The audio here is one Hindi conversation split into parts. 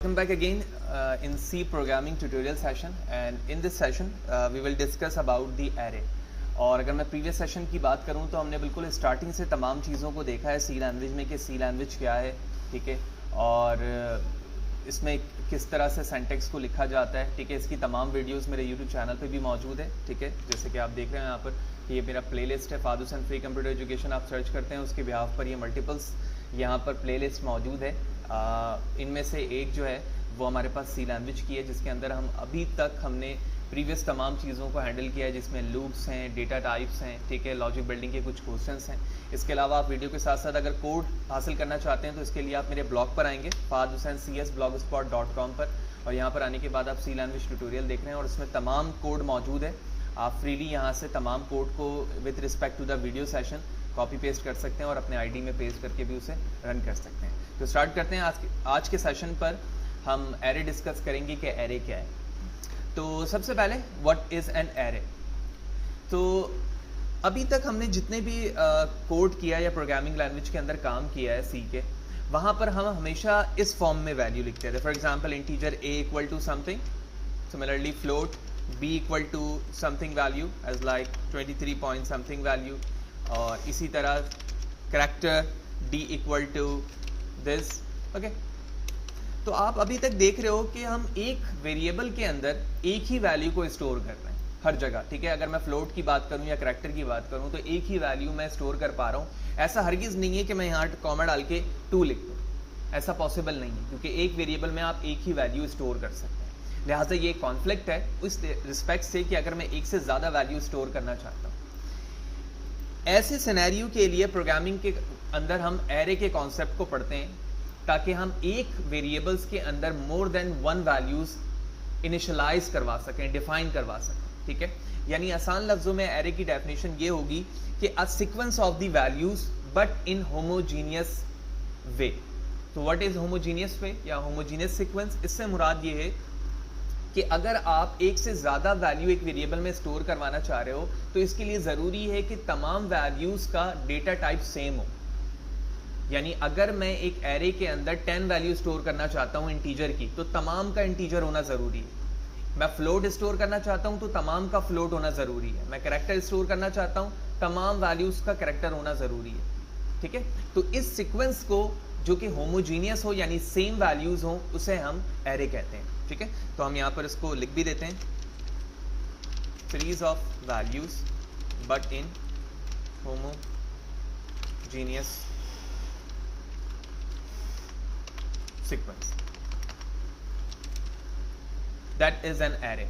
Welcome back again in C programming tutorial session, and in this session we will discuss about the array. और अगर मैं प्रीवियस सेशन की बात करूं तो हमने बिल्कुल स्टार्टिंग से तमाम चीज़ों को देखा है सी लैंग्वेज में कि सी लैंग्वेज क्या है, ठीक है, और इसमें किस तरह से सिंटैक्स को लिखा जाता है, ठीक है। इसकी तमाम वीडियोस मेरे यूट्यूब चैनल पे भी मौजूद है, ठीक है। जैसे कि आप देख रहे हैं यहाँ पर, ये मेरा प्लेलिस्ट है फादुस एंड फ्री कंप्यूटर एजुकेशन। आप सर्च करते हैं उसके बिहाफ पर ये मल्टीपल्स यहाँ पर प्लेलिस्ट मौजूद है। इनमें से एक जो है वो हमारे पास सी लैंग्वेज की है, जिसके अंदर हम अभी तक हमने प्रीवियस तमाम चीज़ों को हैंडल किया है, जिसमें लूप्स हैं, डेटा टाइप्स हैं, ठीक है, लॉजिक बिल्डिंग के कुछ क्वेश्चंस हैं। इसके अलावा आप वीडियो के साथ साथ अगर कोड हासिल करना चाहते हैं तो इसके लिए आप मेरे ब्लॉग पर आएंगे fadhusaincs.blogspot.com पर, और यहाँ पर आने के बाद आप सी लैंग्वेज ट्यूटोरियल देख रहे हैं और उसमें तमाम कोड मौजूद है। आप फ्रीली यहाँ से तमाम कोड को with respect to the video session copy paste कर सकते हैं और अपने आईडी में पेस्ट करके भी उसे रन कर सकते हैं। तो स्टार्ट करते हैं। आज के सेशन पर हम एरे डिस्कस करेंगे कि एरे क्या है। तो सबसे पहले व्हाट इज़ एन एरे। तो अभी तक हमने जितने भी कोड किया या प्रोग्रामिंग लैंग्वेज के अंदर काम किया है सी के, वहाँ पर हम हमेशा इस फॉर्म में वैल्यू लिखते थे। For example integer a equal to something, similarly float b equal to something value as like 23 point something value, और इसी तरह character d equal to this, okay. तो आप अभी तक देख रहे हो कि हम एक वेरिएबल के अंदर एक ही वैल्यू को स्टोर कर रहे हैं हर जगह, ठीक है। अगर मैं फ्लोट की बात करूं या करैक्टर की बात करूं तो एक ही वैल्यू मैं स्टोर कर पा रहा हूं। ऐसा हरगिज नहीं है कि मैं यहाँ कॉमा डाल के 2 लिख दूं, ऐसा पॉसिबल नहीं है, क्योंकि एक वेरिएबल में आप एक ही वैल्यू स्टोर कर सकते हैं। लिहाजा ये कॉन्फ्लिक्ट है उस रिस्पेक्ट से कि अगर मैं एक से ज़्यादा वैल्यू स्टोर करना चाहता हूँ। ऐसे सिनेरियो के लिए प्रोग्रामिंग के अंदर हम एरे के कॉन्सेप्ट को पढ़ते हैं, ताकि हम एक वेरिएबल्स के अंदर more than one values initialize करवा सकें, डिफाइन करवा सकें, ठीक है। यानी आसान लफ्जों में एरे की डेफिनेशन ये होगी कि a sequence of the values but in homogeneous way. तो व्हाट इज होमोजीनियस वे या होमोजीनियस सीक्वेंस? इससे मुराद ये है कि अगर आप एक से ज़्यादा वैल्यू एक वेरिएबल में स्टोर करवाना चाह रहे हो तो इसके लिए ज़रूरी है कि तमाम वैल्यूज का डेटा टाइप सेम हो। यानी अगर मैं एक एरे के अंदर 10 वैल्यू स्टोर करना चाहता हूं इंटीजर की, तो तमाम का इंटीजर होना जरूरी है। मैं फ्लोट स्टोर करना चाहता हूं तो तमाम का फ्लोट होना जरूरी है। मैं कैरेक्टर स्टोर करना चाहता हूं, तमाम वैल्यूज का कैरेक्टर होना जरूरी है, ठीक है। तो इस सीक्वेंस को जो कि होमोजीनियस हो यानी सेम वैल्यूज हो, उसे हम एरे कहते हैं, ठीक है। तो हम यहाँ पर इसको लिख भी देते हैं, series of values but in homogeneous sequence, that is an array.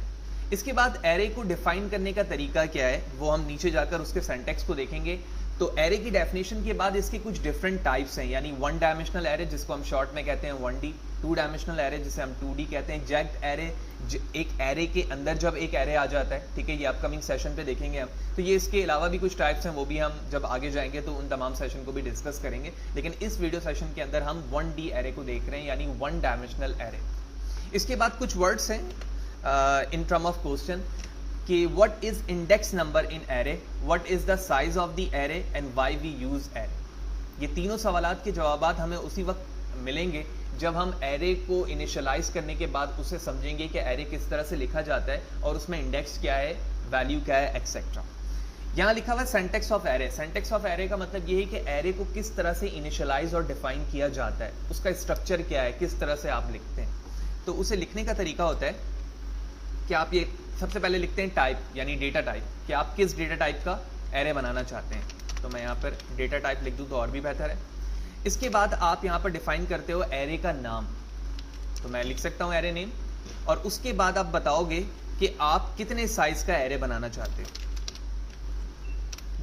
इसके बाद एरे को डिफाइन करने का तरीका क्या है वो हम नीचे जाकर उसके सिंटैक्स को देखेंगे। तो एरे की डेफिनेशन के बाद इसके कुछ डिफरेंट टाइप्स हैं, यानी 1 डायमेंशनल एरे जिसको हम शॉर्ट में कहते हैं 1D, 2 डायमेंशनल एरे जिसे हम 2D कहते हैं, जैक्ड एरे एक एरे के अंदर जब एक एरे आ जाता है, ठीक है। ये अपकमिंग सेशन पे देखेंगे हम। तो ये इसके अलावा भी कुछ टाइप्स हैं, वो भी हम जब आगे जाएंगे तो उन तमाम सेशन को भी डिस्कस करेंगे, लेकिन इस वीडियो सेशन के अंदर हम 1D एरे को देख रहे हैं, यानी 1 डायमेंशनल एरे। इसके बाद कुछ वर्ड्स हैं इन टर्म ऑफ क्वेश्चन कि what is index number in array, what is the size of the array and why we use array. ये तीनों सवालात के जवाबात हमें उसी वक्त मिलेंगे जब हम एरे को इनिशियलाइज करने के बाद उसे समझेंगे कि एरे किस तरह से लिखा जाता है और उसमें इंडेक्स क्या है, वैल्यू क्या है, एक्सेट्रा। यहाँ लिखा हुआ है syntax of array. Syntax of array का मतलब ये है कि एरे को किस तरह से इनिशियलाइज और डिफाइन किया जाता है, उसका स्ट्रक्चर क्या है, किस तरह से आप लिखते हैं। तो उसे लिखने का तरीका होता है कि आप ये सबसे पहले लिखते हैं टाइप, यानी डेटा टाइप, कि आप किस डेटा टाइप का एरे बनाना चाहते हैं। तो मैं यहाँ पर डेटा टाइप लिख दूँ तो और भी बेहतर है। इसके बाद आप यहाँ पर डिफाइन करते हो एरे का नाम, तो मैं लिख सकता हूँ एरे नेम, और उसके बाद आप बताओगे कि आप कितने साइज का एरे बनाना चाहते हो।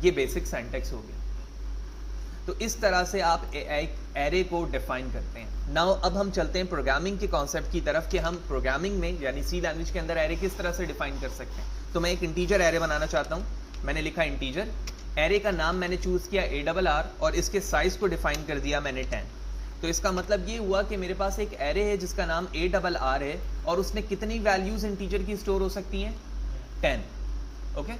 ये बेसिक सिंटैक्स हो गया। तो इस तरह से आप एक एरे को डिफाइन करते हैं। नाउ अब हम चलते हैं प्रोग्रामिंग के कॉन्सेप्ट की तरफ कि हम प्रोग्रामिंग में यानी सी लैंग्वेज के अंदर एरे किस तरह से डिफाइन कर सकते हैं। तो मैं एक इंटीजर एरे बनाना चाहता हूं, मैंने लिखा इंटीजर, एरे का नाम मैंने चूज किया ARR और इसके साइज को डिफाइन कर दिया मैंने 10। तो इसका मतलब ये हुआ कि मेरे पास एक एरे है जिसका नाम ARR है और उसमें कितनी वैल्यूज इंटीजर की स्टोर हो सकती हैं, 10, ओके।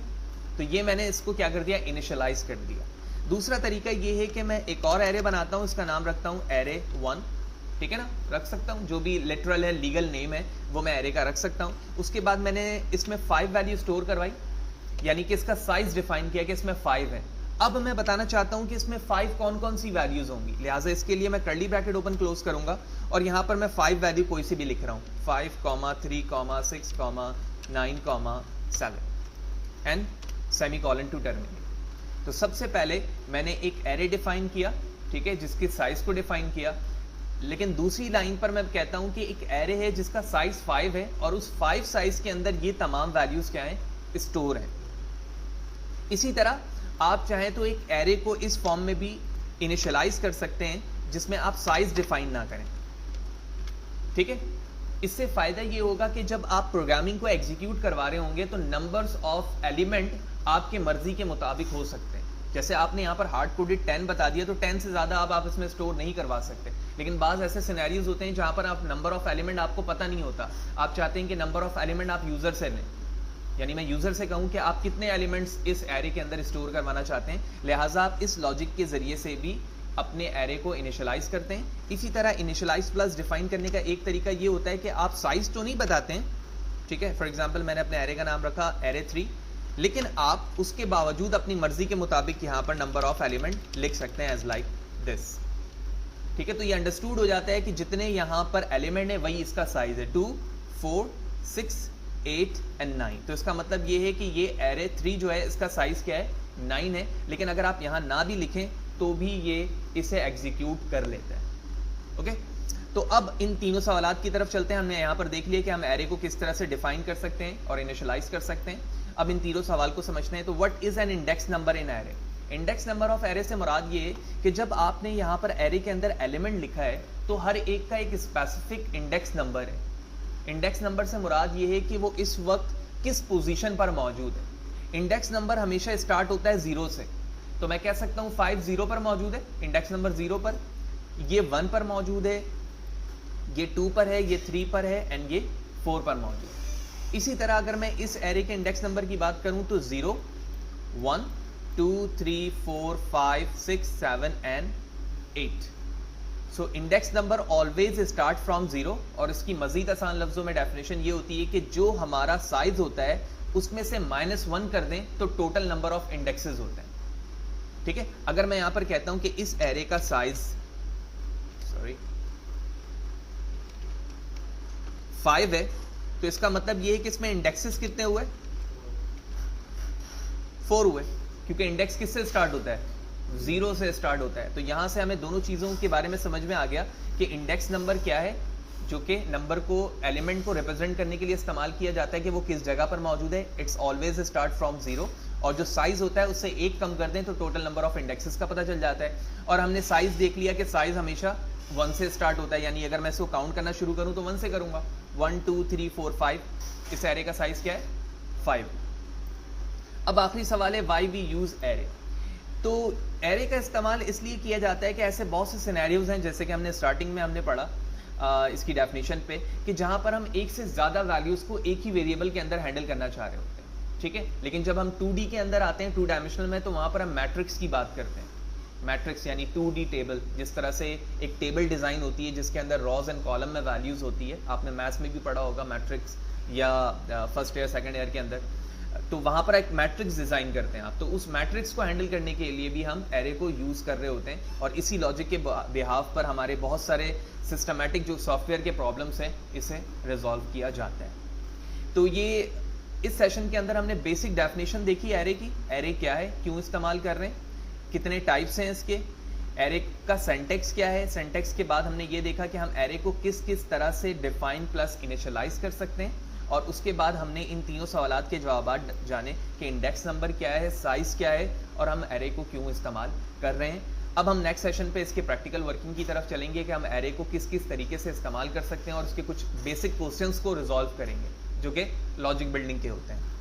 तो ये मैंने इसको क्या कर दिया, इनिशियलाइज कर दिया। दूसरा तरीका ये है कि मैं एक और एरे बनाता हूं, इसका नाम रखता हूं array1, ठीक है ना, रख सकता हूँ, जो भी लिटरल है, लीगल नेम है, वो मैं एरे का रख सकता हूँ। उसके बाद मैंने इसमें 5 वैल्यू स्टोर करवाई, यानी कि इसका साइज डिफाइन किया कि इसमें 5 है। अब मैं बताना चाहता हूं कि इसमें 5 कौन कौन सी वैल्यूज होंगी, लिहाजा इसके लिए मैं कर्ली ब्रैकेट ओपन क्लोज करूंगा और यहां पर मैं 5 वैल्यू कोई सी भी लिख रहा हूं, 5, 3, 6, 9, 7 एंड सेमीकोलन टू टर्मिनेट। तो सबसे पहले मैंने एक एरे डिफाइन किया, ठीक है, जिसके साइज को डिफाइन किया। लेकिन दूसरी लाइन पर मैं कहता हूं कि एक एरे है जिसका साइज 5 है और उस 5 साइज के अंदर ये तमाम वैल्यूज क्या है, स्टोर है। इसी तरह आप चाहें तो एक एरे को इस फॉर्म में भी इनिशियलाइज कर सकते हैं जिसमें आप साइज डिफाइन ना करें, ठीक है। इससे फायदा ये होगा कि जब आप प्रोग्रामिंग को एग्जीक्यूट करवा रहे होंगे तो नंबर्स ऑफ एलिमेंट आपके मर्जी के मुताबिक हो सकते हैं। जैसे आपने यहाँ पर हार्ड कोडेड 10 बता दिया तो 10 से ज्यादा आप इसमें स्टोर नहीं करवा सकते। लेकिन बाज ऐसे सिनेरियोज होते हैं जहां पर आप नंबर ऑफ एलिमेंट आपको पता नहीं होता, आप चाहते हैं कि नंबर ऑफ एलिमेंट आप यूजर से लें, यानी मैं यूजर से कहूं कि आप कितने एलिमेंट्स इस एरे के अंदर स्टोर करवाना चाहते हैं, लिहाजा आप इस लॉजिक के जरिए से भी अपने एरे को इनिशियलाइज करते हैं। इसी तरह इनिशियलाइज प्लस डिफाइन करने का एक तरीका ये होता है कि आप साइज तो नहीं बताते हैं, ठीक है। फॉर एग्जांपल मैंने अपने एरे का नाम रखा एरे 3, लेकिन आप उसके बावजूद अपनी मर्जी के मुताबिक यहाँ पर नंबर ऑफ एलिमेंट लिख सकते हैं एज लाइक दिस, ठीक है। तो ये अंडरस्टूड हो जाता है कि जितने यहाँ पर एलिमेंट है वही इसका साइज है, 2, 4, 6, 8 एंड 9। तो इसका मतलब ये है कि ये एरे 3 जो है इसका साइज क्या है, 9 है। लेकिन अगर आप यहाँ ना भी लिखें तो भी ये इसे एग्जीक्यूट कर लेता है, ओके। तो अब इन तीनों सवालात की तरफ चलते हैं। हमने यहाँ पर देख लिया कि हम एरे को किस तरह से डिफाइन कर सकते हैं और इनिशियलाइज कर सकते हैं। अब इन तीनों सवाल को समझते हैं। तो what is an index number in array? Index number of array से मुराद ये है कि जब आपने यहाँ पर एरे के अंदर एलिमेंट लिखा है तो हर एक का एक स्पेसिफिक इंडेक्स नंबर है। इंडेक्स नंबर से मुराद ये है कि वो इस वक्त किस पोजीशन पर मौजूद है। इंडेक्स नंबर हमेशा स्टार्ट होता है 0 से, तो मैं कह सकता हूं 5 0 पर मौजूद है, इंडेक्स नंबर 0 पर, ये 1 पर मौजूद है, ये 2 पर है, ये 3 पर है एंड ये 4 पर मौजूद है। इसी तरह अगर मैं इस एरे के इंडेक्स नंबर की बात करूं तो 0, 1, 2, 3, 4, 5, 6, 7 and 8। So index number always start from 0 और इसकी मजीद आसान लफ्जों में डेफिनेशन ये होती है कि जो हमारा साइज होता है उसमें से -1 कर दें तो टोटल नंबर ऑफ इंडेक्सेस होते हैं, ठीक है। अगर मैं यहां पर कहता हूं कि इस एरे का साइज 5 है तो इसका मतलब ये है कि इसमें इंडेक्सेस कितने हुए, 4 हुए, क्योंकि इंडेक्स किससे स्टार्ट होता है, 0 से स्टार्ट होता है। तो यहां से हमें दोनों चीजों के बारे में समझ में आ गया कि इंडेक्स नंबर क्या है, जो कि नंबर को, एलिमेंट को रिप्रेजेंट करने के लिए इस्तेमाल किया जाता है कि वो किस जगह पर मौजूद है। इट्स ऑलवेज स्टार्ट फ्रॉम 0 और जो साइज होता है उससे 1 कम कर दें तो टोटल नंबर ऑफ इंडेक्सेस का पता चल जाता है। और हमने साइज देख लिया कि साइज हमेशा 1 से स्टार्ट होता है, यानी अगर मैं इसको काउंट करना शुरू करूं तो 1 से करूंगा, 1, 2, 3, 4, 5। इस एरे का साइज क्या है, 5। अब आखिरी सवाल है व्हाई वी यूज एरे। तो एरे का इस्तेमाल इसलिए किया जाता है कि ऐसे बहुत से सिनेरियोज हैं, जैसे कि हमने स्टार्टिंग में हमने पढ़ा इसकी डेफिनेशन पे, कि जहां पर हम एक से ज्यादा वैल्यूज को एक ही वेरिएबल के अंदर हैंडल करना चाह रहे होते हैं, ठीक है। लेकिन जब हम 2D के अंदर आते हैं, 2 डायमेंशनल में, तो वहां पर हम मैट्रिक्स की बात करते हैं। मैट्रिक्स यानी 2D टेबल, जिस तरह से एक टेबल डिजाइन होती है जिसके अंदर रॉज एंड कॉलम में वैल्यूज होती है, आपने मैथ्स में भी पढ़ा होगा मैट्रिक्स, या फर्स्ट ईयर सेकंड ईयर के अंदर, तो वहां पर एक मैट्रिक्स डिजाइन करते हैं आप। तो उस मैट्रिक्स को हैंडल करने के लिए भी हम एरे को यूज कर रहे होते हैं और इसी लॉजिक के बिहाफ पर हमारे बहुत सारे सिस्टमैटिक जो सॉफ्टवेयर के प्रॉब्लम्स हैं इसे रिजॉल्व किया जाता है। तो ये इस सेशन के अंदर हमने बेसिक डेफिनेशन देखी एरे की, एरे क्या है, क्यों इस्तेमाल कर रहे हैं, कितने टाइप्स हैं इसके, एरे का सिंटैक्स क्या है। सिंटैक्स के बाद हमने ये देखा कि हम एरे को किस किस तरह से डिफाइन प्लस इनिशियलाइज कर सकते हैं, और उसके बाद हमने इन तीनों सवालात के जवाब जाने कि इंडेक्स नंबर क्या है, साइज क्या है और हम एरे को क्यों इस्तेमाल कर रहे हैं। अब हम नेक्स्ट सेशन पे इसके प्रैक्टिकल वर्किंग की तरफ चलेंगे कि हम एरे को किस किस तरीके से इस्तेमाल कर सकते हैं और उसके कुछ बेसिक क्वेश्चंस को रिजॉल्व करेंगे जो कि लॉजिक बिल्डिंग के होते हैं।